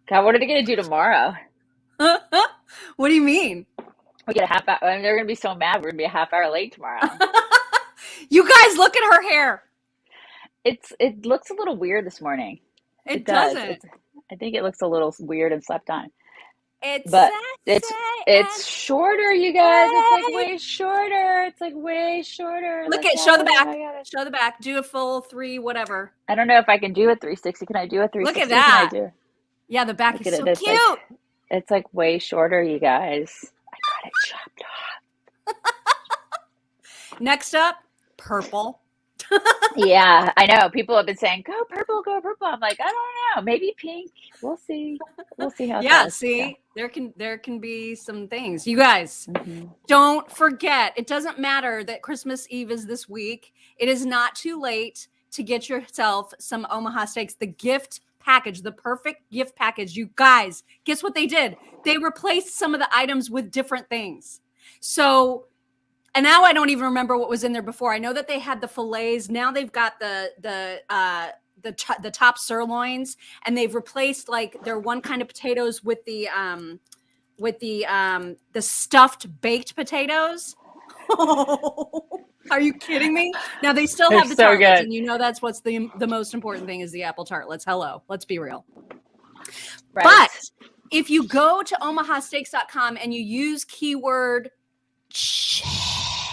God, what are they gonna do tomorrow? What do you mean? We get a half hour. I mean, they're gonna be so mad. We're gonna be a half hour late tomorrow. You guys, look at her hair. It looks a little weird this morning. It It does. doesn't. I think it looks a little weird and slept on. It's But sassy and it's shorter, you guys. It's like gay. way shorter. It's like way shorter. Look Look at, at show the it. back. I got it. Show the back. Do a full 3, whatever. I don't know if I can do a 360. Can I do a Look 360? at Can I that. do? Yeah, the back Look is at so it. cute. It's like way shorter, you guys. I got it chopped off. Next up, purple. Yeah, I know. People have been saying, go purple, go purple. I'm like, I don't know. Maybe pink. We'll see. We'll see how it Yeah, goes. see, there can be some things. You guys, Hmm. don't forget, it doesn't matter that Christmas Eve is this week. It is not too late to get yourself some Omaha Steaks, the gift package, the perfect gift package. You guys, guess what they did? They replaced some of the items with different things. So, and now I don't even remember what was in there before. I know that they had the fillets. Now they've got the top sirloins, and they've replaced like their one kind of potatoes with the stuffed baked potatoes. Are you kidding me? Now they still They're have the so tartlets, good. and you know that's what's the most important thing is the apple tartlets. Hello, let's be real. Right. But if you go to omahasteaks.com and you use keyword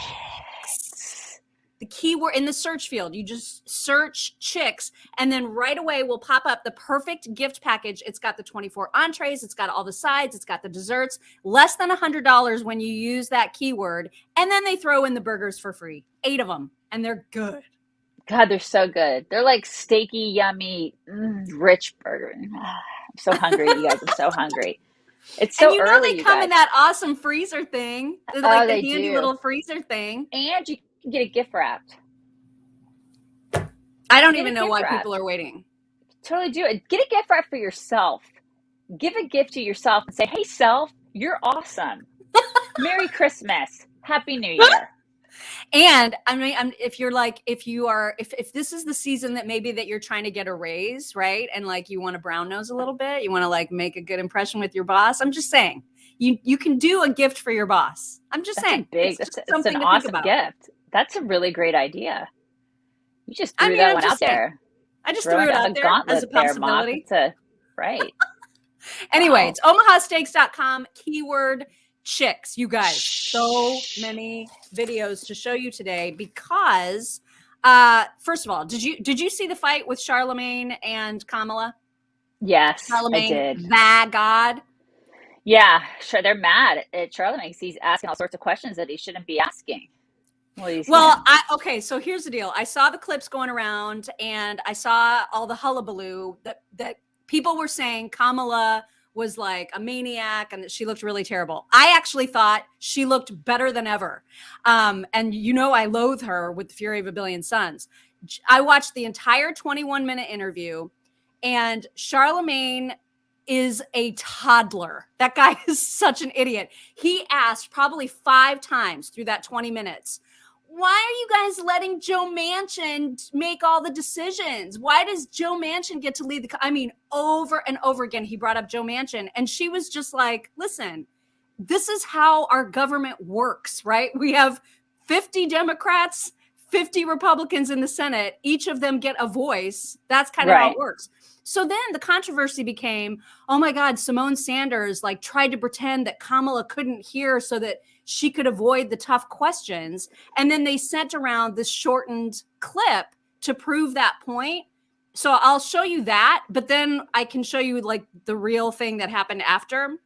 chicks, the keyword in the search field, you just search chicks, and then right away will pop up the perfect gift package. It's got the 24 entrees, it's got all the sides, it's got the desserts, less than $100 when you use that keyword, and then they throw in the burgers for free, 8 of them, and they're good. God, they're so good. They're like steaky, yummy, rich burger. I'm so hungry, you guys. I'm so hungry. It's so And you know early, they you come guys. in that awesome freezer thing, Oh, like the they handy do. little freezer thing. And you can get it gift wrapped. I don't Get even it know gift why wrapped. people are waiting. Totally do it. Get a gift wrap for yourself. Give a gift to yourself and say, hey, self, you're awesome. Merry Christmas. Happy New Year. And I mean, if this is the season that maybe that you're trying to get a raise, right? And like you want to brown nose a little bit, you want to like make a good impression with your boss. I'm just saying, you can do a gift for your boss. I'm just saying, It's something an to awesome think about. gift. That's a really great idea. You just threw I mean, that I'm one just out saying. there. I just Throwing threw it down out the there as a gauntlet there, Mop. possibility. Right. Anyway, Wow. it's omahasteaks.com, keyword chicks. You guys, so many videos to show you today because first of all, did you see the fight with Charlemagne and Kamala? Yes, Charlemagne, I did. the god. Yeah, sure. They're mad at Charlemagne because he's asking all sorts of questions that he shouldn't be asking. Okay, so here's the deal. I saw the clips going around and I saw all the hullabaloo that people were saying Kamala was like a maniac and that she looked really terrible. I actually thought she looked better than ever. And I loathe her with the fury of a billion suns. I watched the entire 21-minute interview, and Charlemagne is a toddler. That guy is such an idiot. He asked probably 5 times through that 20 minutes, why are you guys letting Joe Manchin make all the decisions? Why does Joe Manchin get to lead over and over again, he brought up Joe Manchin. And she was just like, listen, this is how our government works, right? We have 50 Democrats, 50 Republicans in the Senate. Each of them get a voice. That's kind of how it works. So then the controversy became, oh my God, Simone Sanders tried to pretend that Kamala couldn't hear so that she could avoid the tough questions. And then they sent around this shortened clip to prove that point. So I'll show you that, but then I can show you the real thing that happened after.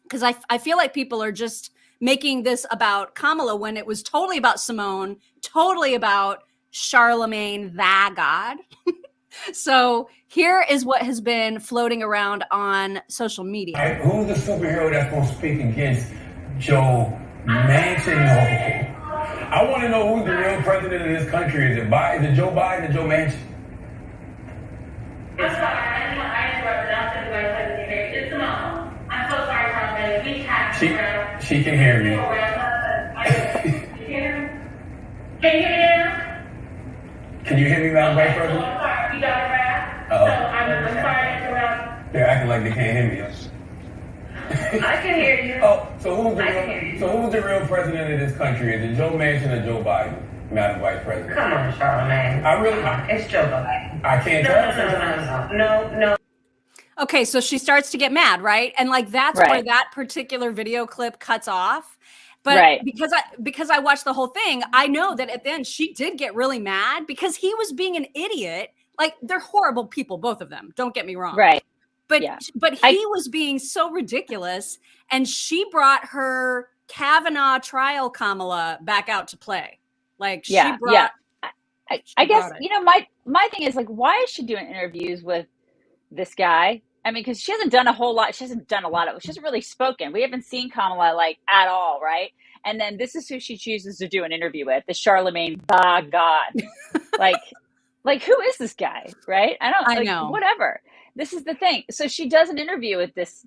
Because I feel like people are just making this about Kamala when it was totally about Simone, totally about Charlemagne, the god. So here is what has been floating around on social media. Right, who's the superhero that's going to speak against Joe Manchin? I want to know who the real president of this country is. Is it Joe Biden or Joe Manchin? I'm sorry, I didn't interrupt. I said the vice president. It's Simone. I'm so sorry, Charlemagne. We have She can hear me. Can you hear me now? Can you hear me, Madam Vice President? I'm sorry, we got it right. Uh-oh. So I'm sorry to interrupt. They're acting like they can't hear me. I can hear you. Oh, so who's the real president of this country? Is it Joe Manchin or Joe Biden, Madam Vice President? Come on, Charlemagne. It's Joe Biden. I can't tell. No. Okay, so she starts to get mad, right? And like that's where that particular video clip cuts off. But because I watched the whole thing, I know that at the end she did get really mad because he was being an idiot. Like they're horrible people, both of them. Don't get me wrong. Right. But he was being so ridiculous, and she brought her Kavanaugh trial Kamala back out to play. Like she brought. I guess my thing is like, why is she doing interviews with this guy? I mean, because she hasn't done a whole lot. She hasn't really spoken. We haven't seen Kamala like at all, right? And then this is who she chooses to do an interview with, the Charlemagne, the God. like who is this guy, right? I know. Whatever. This is the thing. So she does an interview with this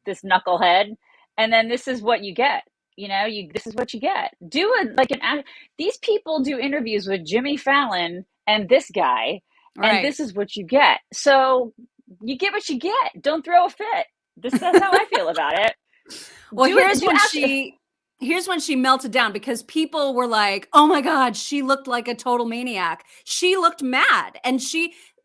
knucklehead, and then this is what you get. This is what you get. These people do interviews with Jimmy Fallon and this guy, and this is what you get. So you get what you get. Don't throw a fit. That's how I feel about it. Well, here's when she melted down because people were like, "Oh my God, she looked like a total maniac. She looked mad." And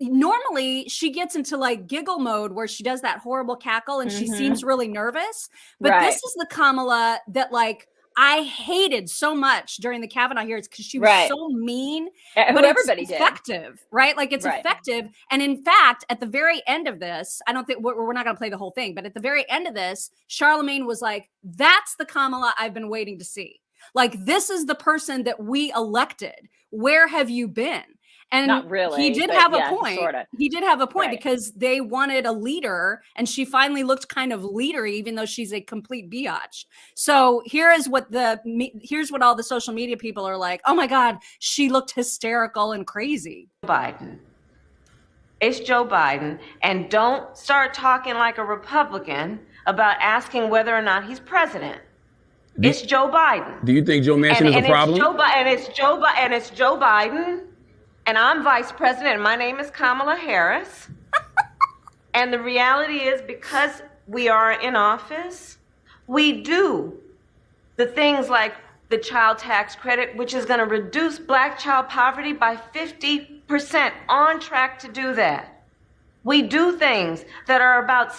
normally she gets into like giggle mode where she does that horrible cackle and she seems really nervous. But this is the Kamala that like I hated so much during the Kavanaugh hearings because she was so mean. But it's effective, right? Like it's effective. And in fact, at the very end of this, I don't think we're not going to play the whole thing, but at the very end of this, Charlemagne was like, "That's the Kamala I've been waiting to see. Like, this is the person that we elected. Where have you been?" And not really. He did have a point. Sorta. He did have a point because they wanted a leader, and she finally looked kind of leadery, even though she's a complete biatch. So here's what all the social media people are like. "Oh my God, she looked hysterical and crazy." Biden. It's Joe Biden, and don't start talking like a Republican about asking whether or not he's president. It's Joe Biden. Do you think Joe Manchin is a problem? It's Joe Biden. And I'm vice president, and my name is Kamala Harris. And the reality is, because we are in office, we do the things like the child tax credit, which is going to reduce Black child poverty by 50%, on track to do that. We do things that are about.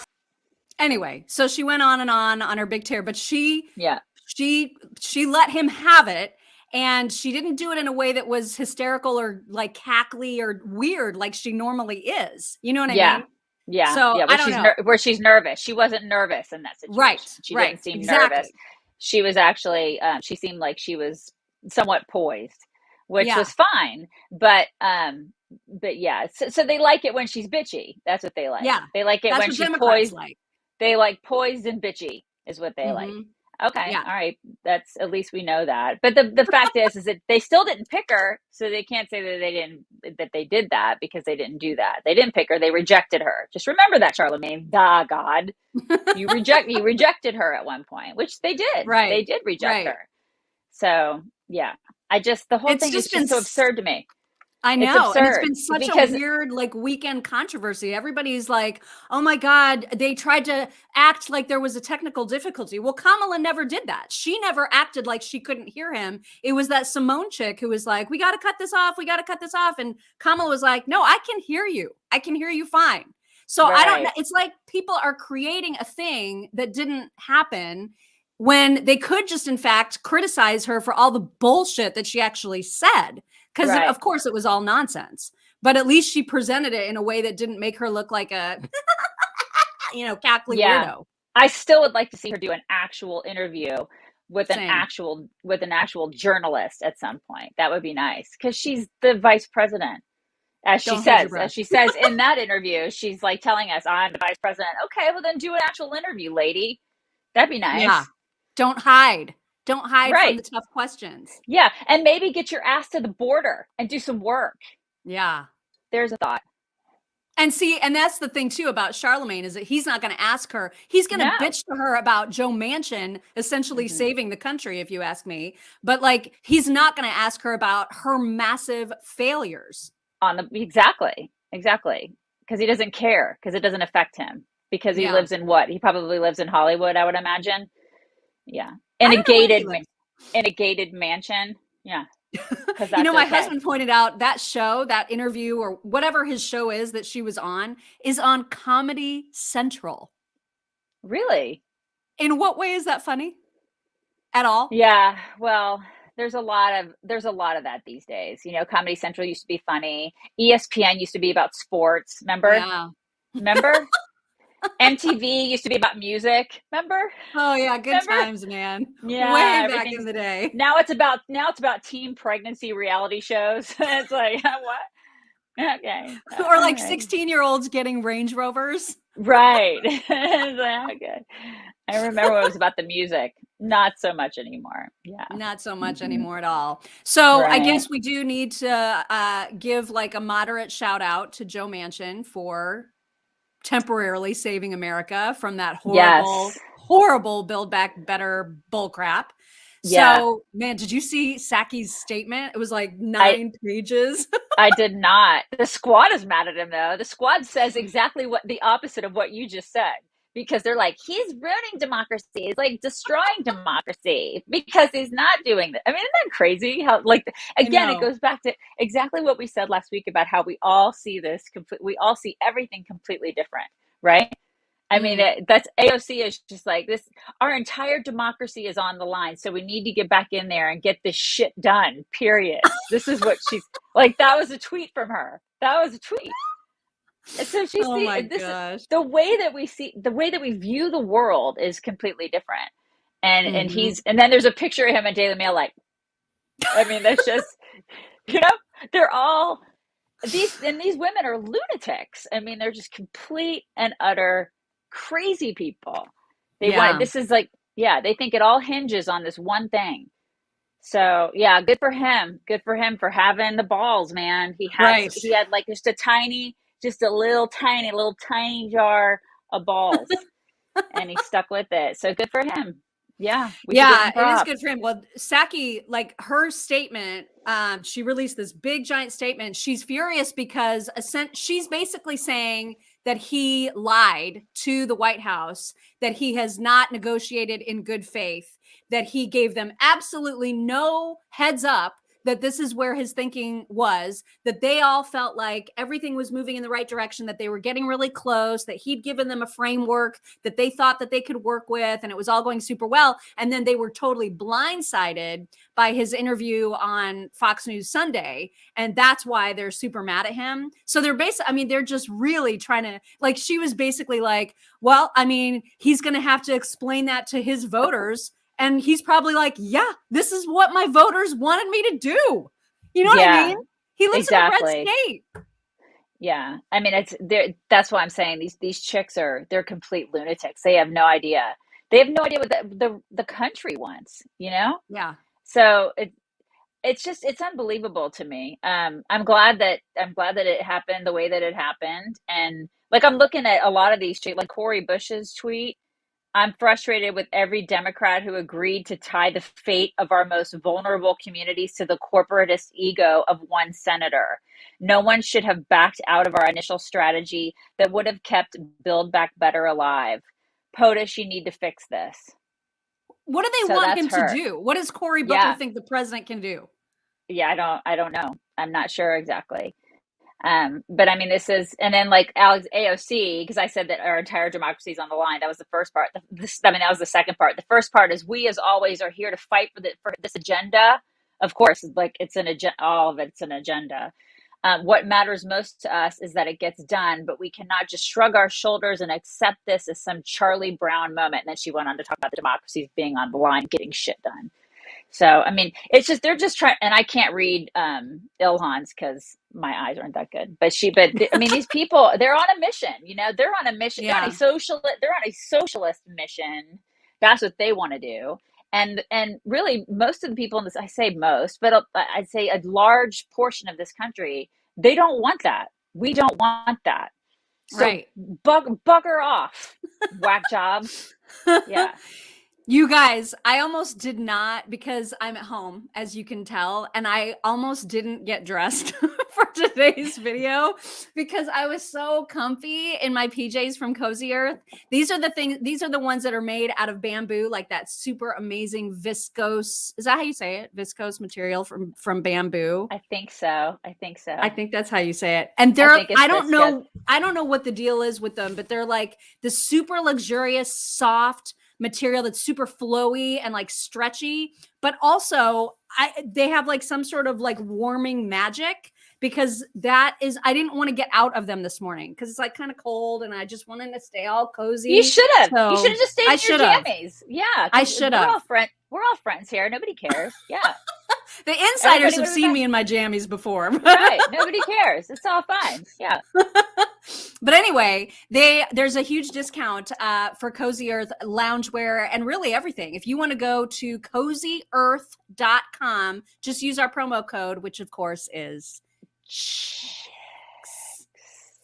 Anyway, so she went on and on her big tear, but she let him have it. And she didn't do it in a way that was hysterical or like cackly or weird like she normally is. You know what I mean? Yeah. So I don't know. Where she's nervous. She wasn't nervous in that situation. Right. She didn't seem nervous. She was actually, she seemed like she was somewhat poised, which was fine. But yeah. So they like it when she's bitchy. That's what they like. Yeah. They like it when she's poised. Like. They like poised and bitchy is what they like. Okay. Yeah. All right. That's, at least we know that. But the fact is that they still didn't pick her. So they can't say that they did that because they didn't do that. They didn't pick her. They rejected her. Just remember that, Charlemagne. God. You rejected her at one point, which they did. Right. They did reject her. So yeah, the whole thing is just so absurd to me. I know. And it's been such a weird like weekend controversy. Everybody's like, "Oh my God, they tried to act like there was a technical difficulty." Well, Kamala never did that. She never acted like she couldn't hear him. It was that Simone chick who was like, "We got to cut this off. We got to cut this off." And Kamala was like, "No, I can hear you. I can hear you fine." So I don't know. It's like people are creating a thing that didn't happen when they could just, in fact, criticize her for all the bullshit that she actually said. Because, of course, it was all nonsense. But at least she presented it in a way that didn't make her look like a, cackly weirdo. I still would like to see her do an actual interview with an actual journalist at some point. That would be nice. Because she's the vice president. As she says in that interview, she's like telling us, "I'm the vice president." Okay, well then do an actual interview, lady. That'd be nice. Yeah. Don't hide. Don't hide from the tough questions. Yeah. And maybe get your ass to the border and do some work. Yeah. There's a thought. And that's the thing too about Charlemagne is that he's not going to ask her. He's going to bitch to her about Joe Manchin essentially saving the country, if you ask me. But like, he's not going to ask her about her massive failures. Exactly. Because he doesn't care, because it doesn't affect him. because he Yeah. lives in what? He probably lives in Hollywood, I would imagine. Yeah. I In a don't know where he gated lives. in a gated mansion. Yeah. Because You that's know, my okay. husband pointed out that show, that interview, or whatever his show is that she was on, is on Comedy Central. Really? In what way is that funny? At all? Yeah. Well, there's a lot of that these days. You know, Comedy Central used to be funny. ESPN used to be about sports. Remember? Yeah. Remember? MTV used to be about music. Remember? Oh yeah, good Remember? times, man. Yeah, Way back in everything's the day. now it's about teen pregnancy reality shows. It's like what? Okay, Or all like right, 16-year-olds getting Range Rovers. right. It's like, okay. I remember when it was about the music. Not so much anymore. Yeah. Not so much Mhm. anymore at all. So I Right. guess we do need to give like a moderate shout out to Joe Manchin for temporarily saving America from that Yes. horrible Build Back Better bullcrap. Yeah. So, man, did you see Psaki's statement? It was like I 9 pages. I did not. The squad is mad at him though. The squad says exactly what the opposite of what you just said. Because they're like, he's ruining democracy. He's like destroying democracy because he's not doing that. I mean, isn't that crazy? How like again, it goes back to exactly what we said last week about how we all see we all see everything completely different, right? I mean, that's AOC is just like this. Our entire democracy is on the line. So we need to get back in there and get this shit done, period. This is what she's like. That was a tweet from her. That was a tweet. And so she's Oh my gosh. the way that we view the world is completely different. And and then there's a picture of him in Daily Mail. Like, I mean, that's just, they're all these women are lunatics. I mean, they're just complete and utter crazy people. This is like, they think it all hinges on this one thing. So yeah, good for him. Good for him for having the balls, man. He had like just a little tiny jar of balls, and he stuck with it. So good for him. Yeah, it is good for him. Well, Psaki, like her statement, she released this big giant statement. She's furious because she's basically saying that he lied to the White House, that he has not negotiated in good faith, that he gave them absolutely no heads up that this is where his thinking was, that they all felt like everything was moving in the right direction, that they were getting really close, that he'd given them a framework that they thought that they could work with, and it was all going super well. And then they were totally blindsided by his interview on Fox News Sunday. And that's why they're super mad at him. So they're they're just really trying to, like, she was basically like, well, I mean, he's going to have to explain that to his voters. And he's probably like, yeah, this is what my voters wanted me to do. You know what I mean? He lives in a red state. Yeah. I mean, that's why I'm saying these chicks they're complete lunatics. They have no idea. They have no idea what the country wants, Yeah. So it's unbelievable to me. I'm glad that it happened the way that it happened. And like, I'm looking at a lot of these tweets, like Cori Bush's tweet. I'm frustrated with every Democrat who agreed to tie the fate of our most vulnerable communities to the corporatist ego of one senator. No one should have backed out of our initial strategy that would have kept Build Back Better alive. POTUS, you need to fix this. What do they want him to do? What does Cory Booker think the president can do? Yeah, I don't know. I'm not sure exactly. But I mean, this is, and then like Alex AOC, because I said that our entire democracy is on the line. That was the first part. That was the second part. The first part is we, as always, are here to fight for this agenda. Of course, like it's an agenda. All of it's an agenda. What matters most to us is that it gets done, but we cannot just shrug our shoulders and accept this as some Charlie Brown moment. And then she went on to talk about the democracies being on the line, getting shit done. So, I mean, it's just, they're just trying, and I can't read Ilhan's because my eyes aren't that good. But I mean, these people, they're on a mission, they're on a mission. Yeah. They're on a socialist mission. That's what they want to do. And really, most of the people in this, I say most, but I'd say a large portion of this country, they don't want that. We don't want that. So right. Bugger off, whack jobs. Yeah. You guys, I almost did not, because I'm at home, as you can tell, and I almost didn't get dressed for today's video because I was so comfy in my PJs from Cozy Earth. These are the ones that are made out of bamboo, like that super amazing viscose. Is that how you say it? Viscose material from bamboo. I think so. I think that's how you say it. And I don't know what the deal is with them, but they're like the super luxurious, soft material that's super flowy and like stretchy, but also they have like some sort of like warming magic, because I didn't want to get out of them this morning because it's like kind of cold and I just wanted to stay all cozy. You should have. You should have just stayed in your jammies. Yeah. I should have. We're all friends here. Nobody cares. Yeah. The insiders have seen me in my jammies before. Right. Nobody cares. It's all fine. Yeah. But anyway, there's a huge discount for Cozy Earth loungewear and really everything. If you want to go to cozyearth.com, just use our promo code, which of course is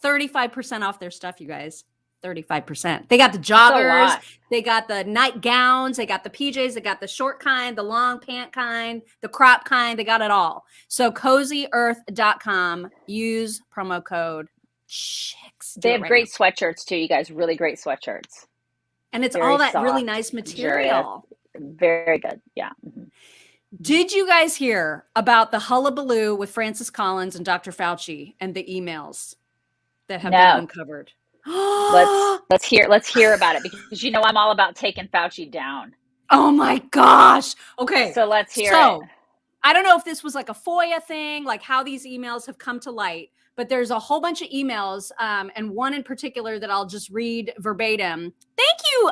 35% off their stuff, you guys. 35%. They got the joggers, they got the nightgowns, they got the PJs, they got the short kind, the long pant kind, the crop kind, they got it all. So cozyearth.com, use promo code CHICKS. They have great sweatshirts too, you guys, really great sweatshirts. And it's all that really nice material. Very good. Yeah. Mm-hmm. Did you guys hear about the hullabaloo with Francis Collins and Dr. Fauci and the emails that have been uncovered? Let's hear about it, because you know I'm all about taking Fauci down. Oh my gosh. Okay. So let's hear it. I don't know if this was like a FOIA thing, like how these emails have come to light, but there's a whole bunch of emails, and one in particular that I'll just read verbatim. Thank you,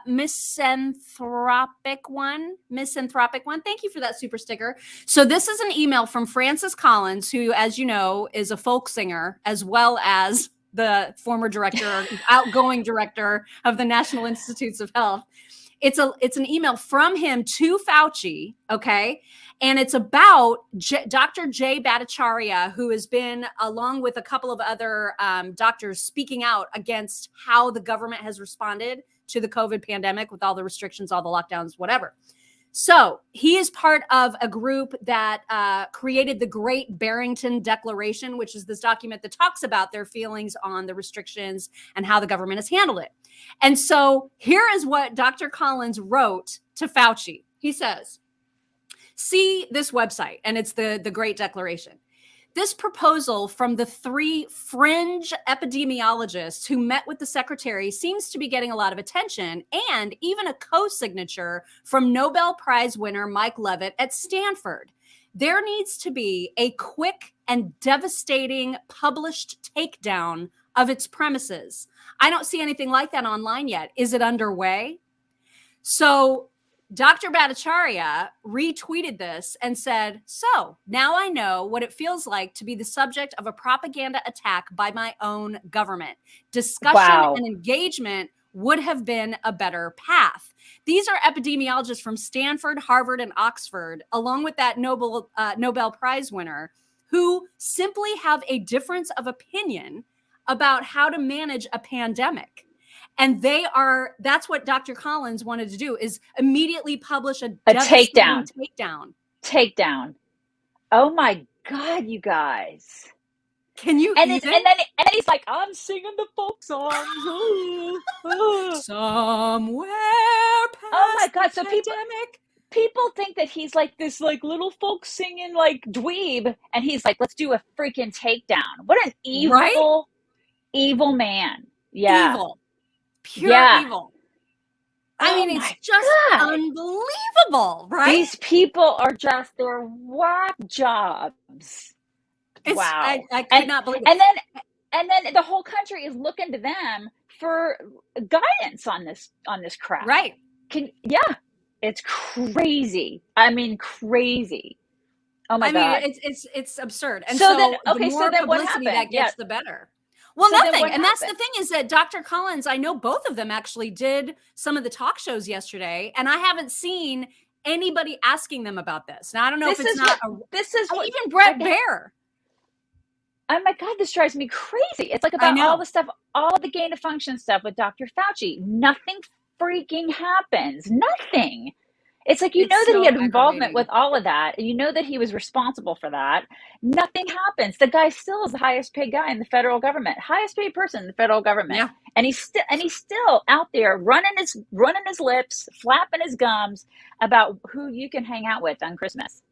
Misanthropic One. Thank you for that super sticker. So this is an email from Francis Collins, who, as you know, is a folk singer, as well as the former director, outgoing director of the National Institutes of Health. It's an email from him to Fauci, okay? And it's about Dr. Jay Bhattacharya, who has been, along with a couple of other doctors, speaking out against how the government has responded to the COVID pandemic with all the restrictions, all the lockdowns, whatever. So he is part of a group that created the Great Barrington Declaration, which is this document that talks about their feelings on the restrictions and how the government has handled it. And so here is what Dr. Collins wrote to Fauci. He says, see this website, and it's the Great Declaration. This proposal from the 3 fringe epidemiologists who met with the secretary seems to be getting a lot of attention, and even a co-signature from Nobel Prize winner Mike Levitt at Stanford. There needs to be a quick and devastating published takedown of its premises. I don't see anything like that online yet. Is it underway? So Dr. Bhattacharya retweeted this and said, so now I know what it feels like to be the subject of a propaganda attack by my own government. Discussion and engagement would have been a better path. These are epidemiologists from Stanford, Harvard, and Oxford, along with that Nobel Prize winner, who simply have a difference of opinion about how to manage a pandemic. And that's what Dr. Collins wanted to do, is immediately publish a takedown. Oh my God, you guys. Can you and then he's like, I'm singing the folk songs. Somewhere past my God. So pandemic. People think that he's like this like little folk singing like dweeb, and he's like, let's do a freaking takedown. What an evil man. Yeah. Evil. Pure evil. I mean, it's just unbelievable, right? These people are just, they're whack jobs. Wow. I could not believe it. And then the whole country is looking to them for guidance on this crap. Right. It's crazy. I mean, crazy. Oh my God. I mean, it's absurd. And so then what happened? That gets the better. Well, so nothing. And that's the thing, is that Dr. Collins, I know both of them actually did some of the talk shows yesterday, and I haven't seen anybody asking them about this. Now, I don't know if it's not even Brett Baer. Oh my God, this drives me crazy. It's like about all the stuff, all the gain of function stuff with Dr. Fauci. Nothing freaking happens? Nothing. It's like, you It's know that so he had involvement aggravating. with all of that, and you know that he was responsible for that. Nothing happens. The guy still is the highest paid guy in the federal government, highest paid person in the federal government, Yeah. and he's still out there running his lips, flapping his gums about who you can hang out with on Christmas.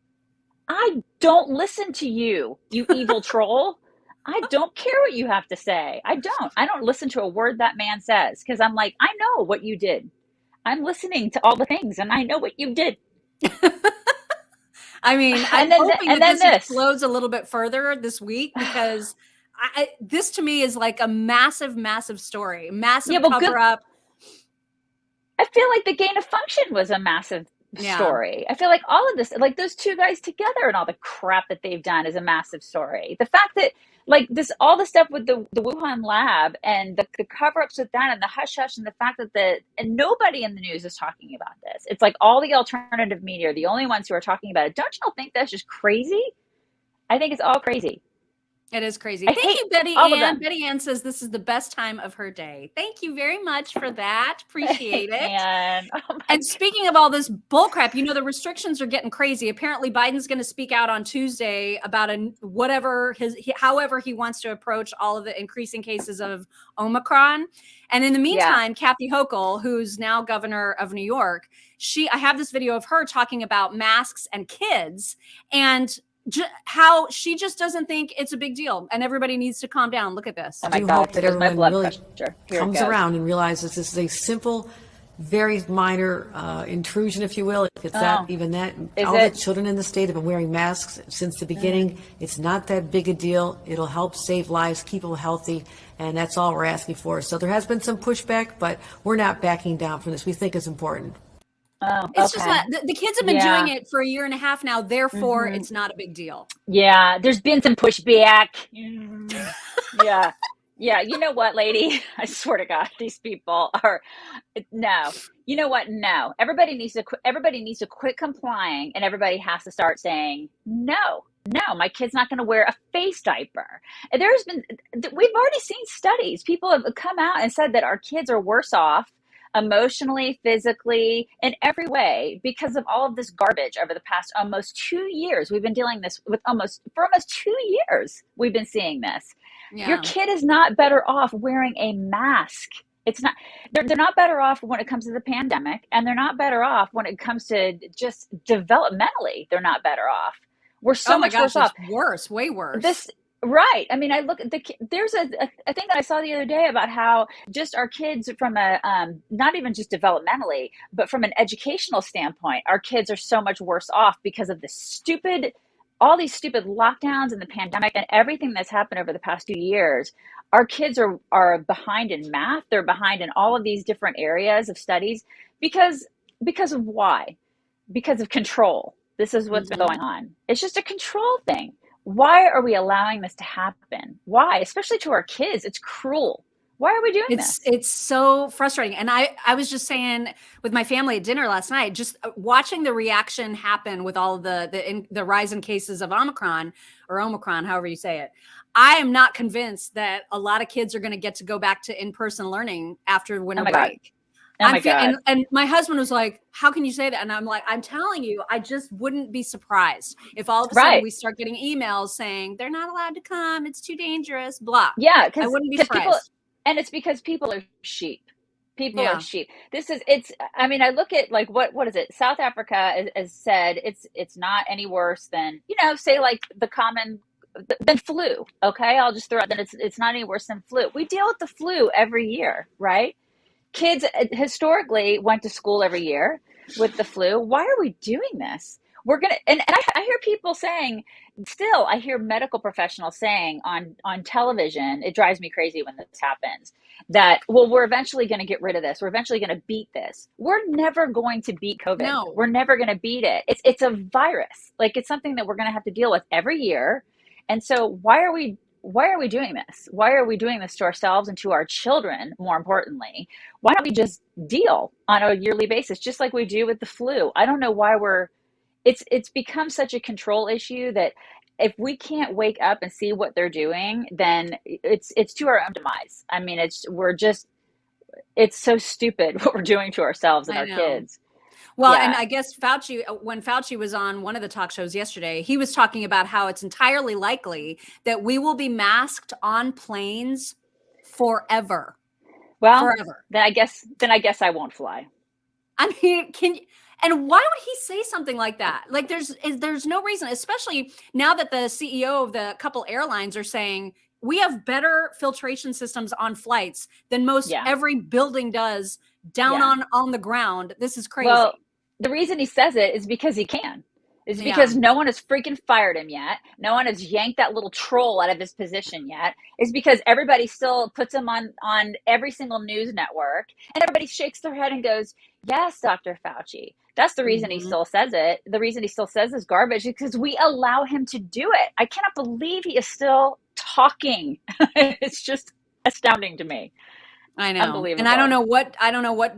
I don't listen to you, you evil troll. I don't care what you have to say. I don't listen to a word that man says, because I'm like, I know what you did. I'm listening to all the things, and I know what you did. I mean, I'm hoping that this explodes a little bit further this week, because this to me is like a massive, massive story, massive cover up. I feel like the gain of function was a massive story. I feel like all of this, like those two guys together and all the crap that they've done, is a massive story. The fact that, like, this, all the stuff with the Wuhan lab and the cover-ups with that and the hush-hush, and the fact that and nobody in the news is talking about this. It's like all the alternative media are the only ones who are talking about it. Don't y'all think that's just crazy? I think it's all crazy. It is crazy. Thank you, Betty Ann. Betty Ann says this is the best time of her day. Thank you very much for that. Appreciate it. And speaking of all this bullcrap, the restrictions are getting crazy. Apparently, Biden's going to speak out on Tuesday about however he wants to approach all of the increasing cases of Omicron. And in the meantime, Kathy Hochul, who's now governor of New York, I have this video of her talking about masks and kids, and how she just doesn't think it's a big deal, and everybody needs to calm down. Look at this. I do hope that everyone really comes around and realizes this is a simple, very minor intrusion, if you will. It's not even that. All the children in the state have been wearing masks since the beginning. It's not that big a deal. It'll help save lives, keep them healthy, and that's all we're asking for. So there has been some pushback, but we're not backing down from this. We think it's important. It's just that the kids have been doing it for a year and a half now. Therefore, it's not a big deal. Yeah, there's been some pushback. Yeah. You know what, lady? I swear to God, these people are no. You know what? No. Everybody needs to quit complying, and everybody has to start saying no. No, my kid's not going to wear a face diaper. We've already seen studies. People have come out and said that our kids are worse off emotionally, physically, in every way, because of all of this garbage over the past almost 2 years. We've been dealing this for almost 2 years. We've been seeing this. Yeah. Your kid is not better off wearing a mask. It's not. They're not better off when it comes to the pandemic, and they're not better off when it comes to just developmentally. They're not better off. We're so much worse off. Worse, way worse. Right. I mean, I look at there's a thing that I saw the other day about how just our kids from a, not even just developmentally, but from an educational standpoint, our kids are so much worse off because of all these stupid lockdowns and the pandemic and everything that's happened over the past 2 years. Our kids are behind in math. They're behind in all of these different areas of studies because of why? Because of control. This is what's been going on. It's just a control thing. Why are we allowing this to happen? Why? Especially to our kids. It's cruel. Why are we doing this? It's so frustrating. And I was just saying with my family at dinner last night, just watching the reaction happen with all of the rise in cases of Omicron, however you say it. I am not convinced that a lot of kids are going to get to go back to in-person learning after winter break. Oh my God. And my husband was like, how can you say that? And I'm like, I'm telling you, I just wouldn't be surprised if all of a sudden we start getting emails saying they're not allowed to come. It's too dangerous, blah. Yeah. I wouldn't be surprised. And it's because people are sheep. People are sheep. I mean, I look at like, what is it? South Africa has said it's not any worse than, say like than flu. Okay. I'll just throw out that it's not any worse than flu. We deal with the flu every year, right? Kids historically went to school every year with the flu. Why are we doing this? And I hear people saying, still, I hear medical professionals saying on television, it drives me crazy when this happens, that, well, we're eventually going to get rid of this. We're eventually going to beat this. We're never going to beat COVID. No. We're never going to beat it. It's a virus. Like, it's something that we're going to have to deal with every year. And so why are we doing this? Why are we doing this to ourselves and to our children? More importantly, why don't we just deal on a yearly basis, just like we do with the flu? I don't know why it's become such a control issue that if we can't wake up and see what they're doing, then it's to our own demise. I mean, it's so stupid what we're doing to ourselves and our kids. Well, and I guess when Fauci was on one of the talk shows yesterday, he was talking about how it's entirely likely that we will be masked on planes forever. Well, forever. Then I guess I won't fly. I mean, and why would he say something like that? Like there's no reason, especially now that the CEO of the couple airlines are saying we have better filtration systems on flights than most every building does down on the ground. This is crazy. Well, the reason he says it is because he can. It's because no one has freaking fired him yet. No one has yanked that little troll out of his position yet. It's because everybody still puts him on every single news network, and everybody shakes their head and goes, yes, Dr. Fauci. That's the reason he still says it. The reason he still says this garbage is because we allow him to do it. I cannot believe he is still talking. It's just astounding to me. I know. And I don't know what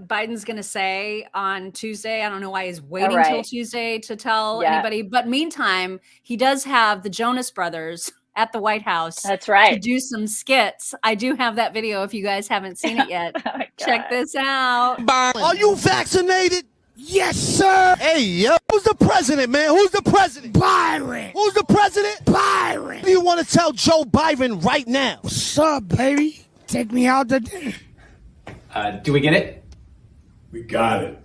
Biden's going to say on Tuesday. I don't know why he's waiting till Tuesday to tell anybody. But meantime, he does have the Jonas Brothers at the White House. That's right. To do some skits. I do have that video if you guys haven't seen it yet. Check this out. Are you vaccinated? Yes, sir. Hey, yo. Who's the president, man? Who's the president? Byron. Who's the president? Byron. What do you want to tell Joe Biden right now? What's up, baby? Take me out to dinner. Do we get it? We got it.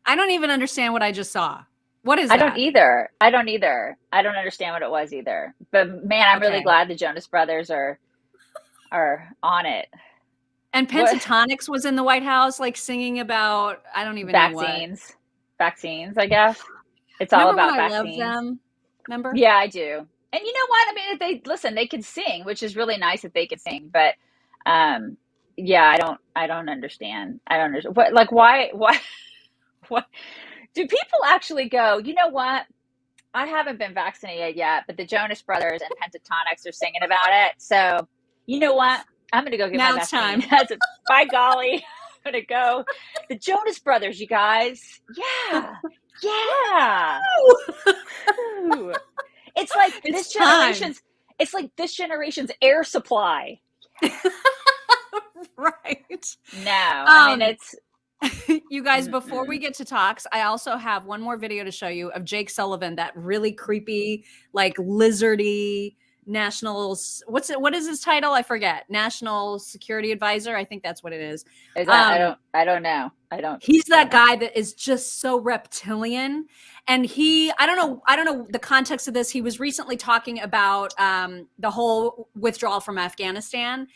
I don't even understand what I just saw. What is that? I don't either. I don't understand what it was either. But man, I'm really glad the Jonas Brothers are on it. And Pentatonics was in the White House, like singing about, I don't even know what. Vaccines, I guess. It's all about vaccines. I love them. Remember? Yeah, I do. And you know what? I mean, if they could sing, which is really nice if they could sing. But yeah, I don't understand. I don't understand. Why do people actually go, you know what? I haven't been vaccinated yet, but the Jonas Brothers and Pentatonics are singing about it. So you know what? I'm going to go get my vaccine. Time. By golly, I'm going to go. The Jonas Brothers, you guys. Yeah. Yeah. It's like this generation's air supply. Right. No, I mean, it's. You guys, before we get to talks, I also have one more video to show you of Jake Sullivan, that really creepy, like lizardy what is his title? I forget. National Security Advisor. I think that's what it is. I don't know. He's that guy that is just so reptilian. And I don't know the context of this. He was recently talking about the whole withdrawal from Afghanistan.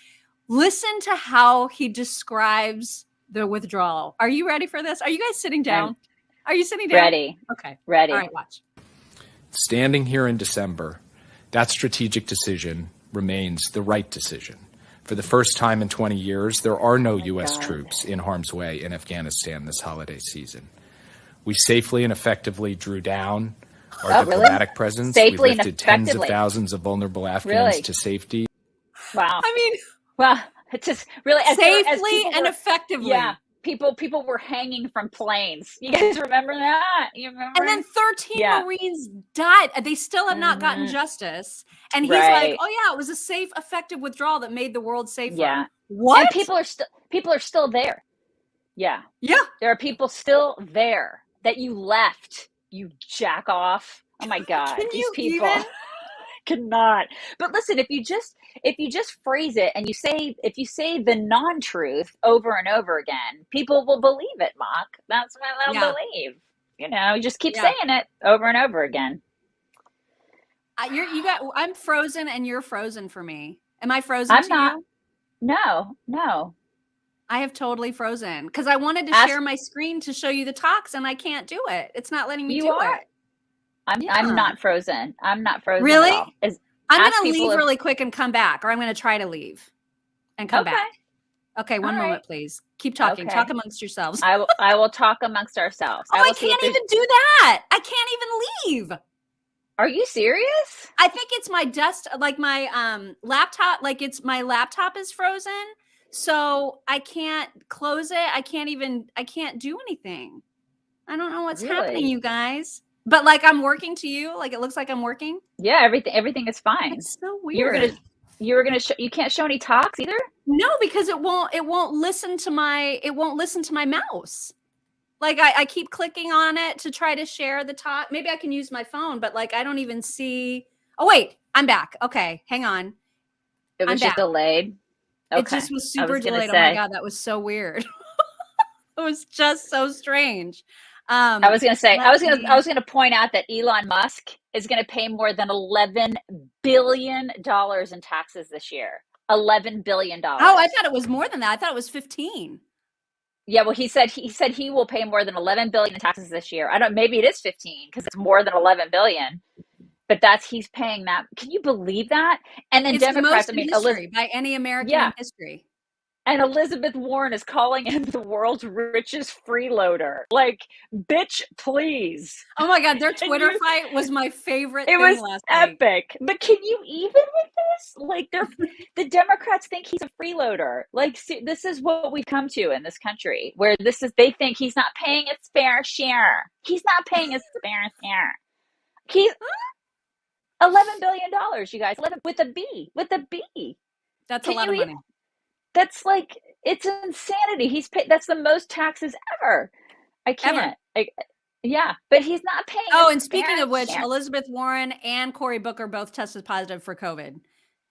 Listen to how he describes the withdrawal. Are you ready for this? Are you guys sitting down? Are you sitting down? Ready. Okay. Ready. All right, watch. Standing here in December, that strategic decision remains the right decision. For the first time in 20 years, there are no U.S. troops in harm's way in Afghanistan this holiday season. We safely and effectively drew down our diplomatic presence. We lifted tens of thousands of vulnerable Afghans to safety. Wow. I mean, well, it's just really safely and effectively. Yeah. People were hanging from planes. You guys remember that? You remember? And then 13 Marines died. They still have not gotten justice. And he's like, "Oh yeah, it was a safe, effective withdrawal that made the world safer." Yeah. What? And people are still there. Yeah. Yeah. There are people still there that you left. You jack off. Oh my God. These people cannot. But listen, if you just phrase it and if you say the non-truth over and over again, people will believe it, Mock. That's what they'll believe. You know, you just keep saying it over and over again. I'm frozen and you're frozen for me. Am I frozen to you? No. I have totally frozen because I wanted to share my screen to show you the talks and I can't do it. It's not letting me do it. I'm not frozen. I'm not frozen. Really? At all. I'm going to leave really quick and come back, or I'm going to try to leave and come back. Okay, one moment, please. Keep talking. Talk amongst yourselves. I will talk amongst ourselves. I can't even do that. I can't even leave. Are you serious? I think it's my my laptop. My laptop is frozen, so I can't close it. I can't do anything. I don't know what's happening, you guys. But I'm working to you. It looks like I'm working. Yeah, everything is fine. It's so weird. You were gonna you can't show any talks either? No, because it won't listen to my mouse. Like I keep clicking on it to try to share the talk. Maybe I can use my phone, but like I don't even see. Oh wait, I'm back. Okay, hang on. It was just delayed. Okay. It just was super delayed. Oh my God, that was so weird. It was just so strange. I was going to point out that Elon Musk is going to pay more than $11 billion in taxes this year. $11 billion. Oh, I thought it was more than that. I thought it was 15. Yeah, well, he said he will pay more than $11 billion in taxes this year. Maybe it is 15 because it's more than $11 billion. But he's paying that. Can you believe that? And then it's Democrats, the most in history, by any American in history. And Elizabeth Warren is calling him the world's richest freeloader. Like, bitch, please. Oh my God, their Twitter fight was my favorite thing last week. Epic. But can you even with this? Like, the Democrats think he's a freeloader. Like, see, this is what we've come to in this country, where they think he's not paying his fair share. He's not paying his fair share. He's $11 billion, you guys. 11 with a B. That's a lot of money. That's like, it's insanity. He's paid. That's the most taxes ever. I can't. Yeah, but he's not paying. Oh, and speaking of which, Elizabeth Warren and Cory Booker both tested positive for COVID,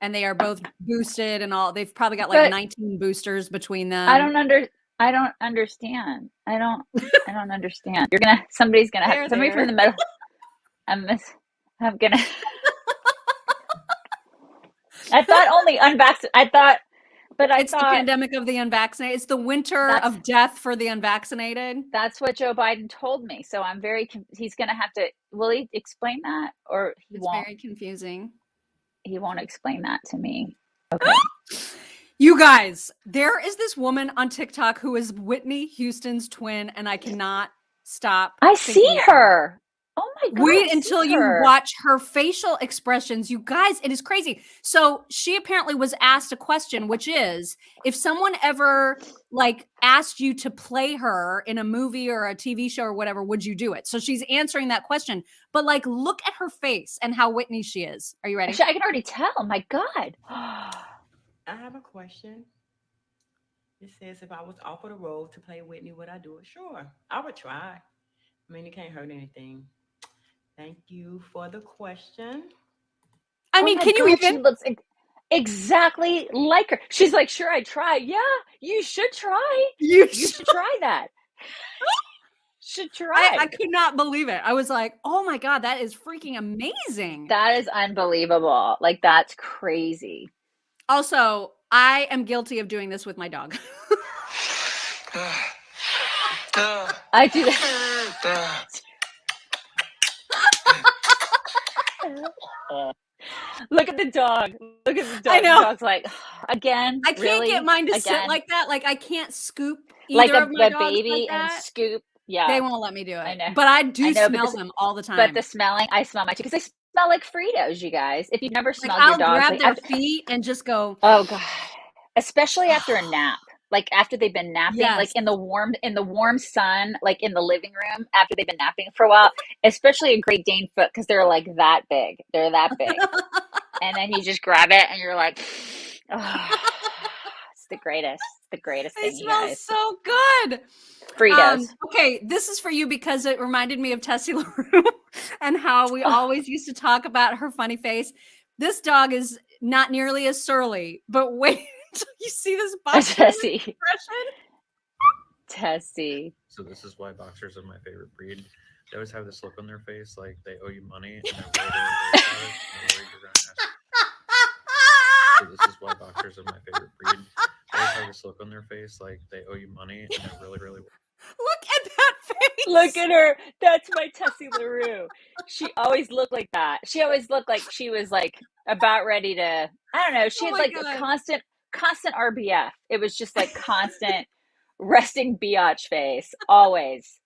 and they are both boosted and all. They've probably got like 19 boosters between them. I don't understand. I don't understand. Somebody from the middle. I'm gonna. I thought only unvaccinated. It's the pandemic of the unvaccinated. It's the winter of death for the unvaccinated. That's what Joe Biden told me. So I'm he's going to have to, will he explain that or he won't? It's very confusing. He won't explain that to me. Okay. You guys, there is this woman on TikTok who is Whitney Houston's twin, and I cannot stop. I see her. Oh my God. Wait until you watch her facial expressions. You guys, it is crazy. So she apparently was asked a question, which is, if someone ever like asked you to play her in a movie or a TV show or whatever, would you do it? So she's answering that question, but like, look at her face and how Whitney she is. Are you ready? Actually, I can already tell. My God. I have a question. It says, if I was offered a role to play Whitney, would I do it? Sure. I would try. I mean, it can't hurt anything. Thank you for the question. I mean, can you even? She looks exactly like her. She's like, sure, I'd try. Yeah, you should try. You should try that. Should try. I could not believe it. I was like, oh my God, that is freaking amazing. That is unbelievable. Like, that's crazy. Also, I am guilty of doing this with my dog. I do that. Look at the dog. Look at the dog. I know. The dog's like, again. I can't get mine to sit like that. Like I can't scoop either like of my dogs baby like that. And scoop. Yeah, they won't let me do it. I know. But I do smell them all the time. But the smelling, I smell my too because they smell like Fritos. You guys, if you've never smelled your your dog, grab their feet and just go. Oh God, especially after a nap. Like after they've been napping, like in the warm sun, like in the living room after they've been napping for a while, especially a Great Dane foot because they're like that big. They're that big. And then you just grab it and you're like, oh, it's the greatest. It's the greatest thing, you guys. It smells so good. Fritos. Okay, this is for you because it reminded me of Tessie LaRue and how we always used to talk about her funny face. This dog is not nearly as surly, but wait. You see this Tessie expression? Tessie. So this is why boxers are my favorite breed. They always have this look on their face like they owe you money and they're really worried you're gonna ask. So this is why boxers are my favorite breed. They always have this look on their face like they owe you money and they're really Look at that face. Look at her. That's my Tessie LaRue. She always looked like that. She always looked like she was like about ready to, I don't know. She had like a constant RBF. It was just like constant resting biatch face always.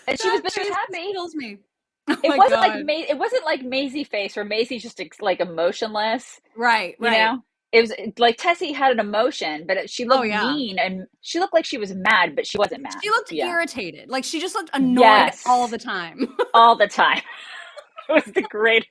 And she was happy. Kills me. It wasn't like Maisie face where Maisie's just like emotionless. Right. You know? It was like Tessie had an emotion, but she looked mean and she looked like she was mad, but she wasn't mad. She looked irritated. Like she just looked annoyed all the time. All the time. It was the greatest.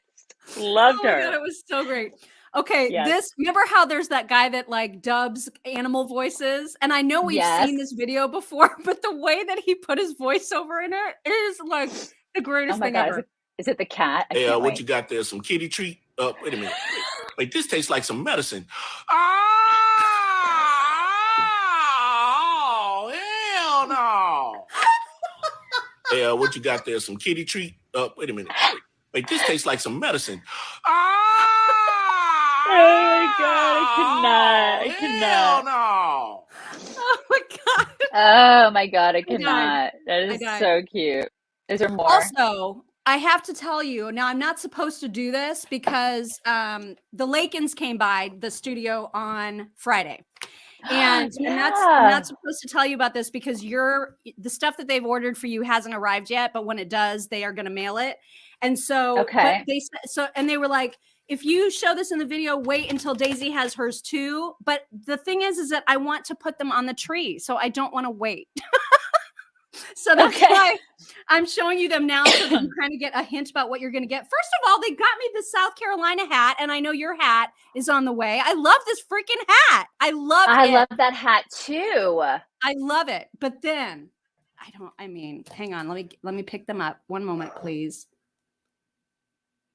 Loved her. God, it was so great. Okay, remember how there's that guy that like dubs animal voices? And I know we've seen this video before, but the way that he put his voiceover in it is like the greatest thing ever. Is it the cat? Hey, what you got there? Some kitty treat? Wait a minute. Wait, this tastes like some medicine. Oh, hell no. Hey, what you got there? Some kitty treat? Wait a minute. Wait, this tastes like some medicine. Oh my God, I cannot. No. Oh my God. Oh my God, I cannot. That is so cute. Is there more? Also, I have to tell you, now I'm not supposed to do this because the Lakins came by the studio on Friday. And I'm not supposed to tell you about this because the stuff that they've ordered for you hasn't arrived yet, but when it does, they are going to mail it. And so, and they were like, if you show this in the video, wait until Daisy has hers too. But the thing is that I want to put them on the tree, so I don't want to wait. So that's why I'm showing you them now so that you kind of get a hint about what you're going to get. First of all, they got me the South Carolina hat, and I know your hat is on the way. I love this freaking hat. I love that hat too. I love it. But then hang on. Let me pick them up. One moment, please.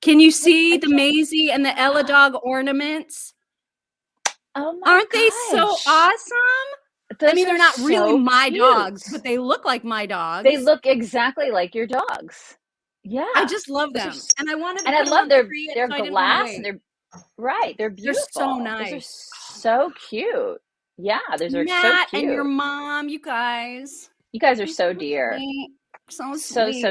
Can you see the Maisie and the Ella dog ornaments? Oh my Aren't they so awesome? They're not really my cute dogs, but they look like my dogs. They look exactly like your dogs. Yeah. I just love them. And I wanted to I love their glass and they're beautiful. They're so nice. Those are so cute. Yeah, those are Matt so cute. And your mom, you guys. You guys are so dear. So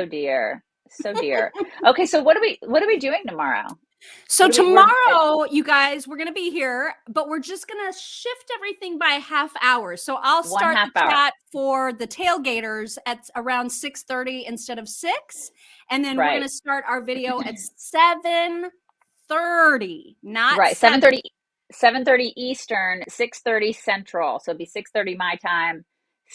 dear. So dear. Okay, so what are we doing tomorrow? So tomorrow, you guys, we're going to be here, but we're just going to shift everything by a half hour. So I'll start the chat for the tailgaters at around 6:30 instead of 6. And then we're going to start our video at 7:30, not 7:30 Eastern, 6:30 Central. So it'll be 6:30 my time,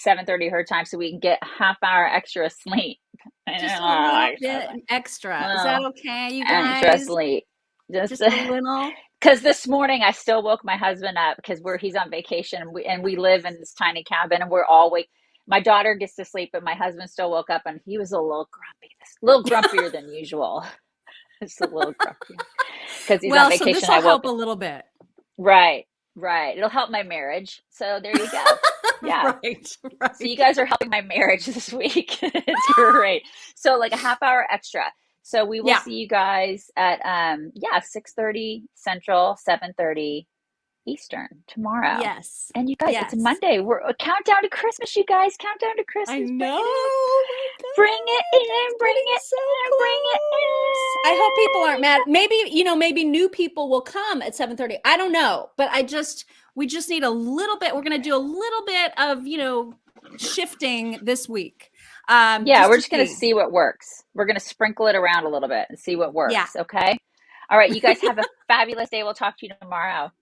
7:30 her time, so we can get a half hour extra sleep. Just a little bit extra. Is that okay, you guys? Extra sleep. Just a little. Because this morning I still woke my husband up because he's on vacation and we live in this tiny cabin and we're all awake. My daughter gets to sleep, but my husband still woke up and he was a little grumpy, grumpier than usual. Just a little grumpy because he's on vacation. So this will help a little bit. Right. It'll help my marriage. So there you go. Yeah. Right. So you guys are helping my marriage this week. It's great. So like a half hour extra. So we will see you guys at 6:30 Central, 7:30 Eastern tomorrow. Yes. And you guys, it's Monday. We're a countdown to Christmas, you guys. Countdown to Christmas. I know. Bring it in. Bring it in. I hope people aren't mad. Maybe new people will come at 7:30. I don't know. But we just need a little bit. We're going to do a little bit of, shifting this week. We're just going to see what works. We're going to sprinkle it around a little bit and see what works. Yeah. Okay. All right. You guys have a fabulous day. We'll talk to you tomorrow.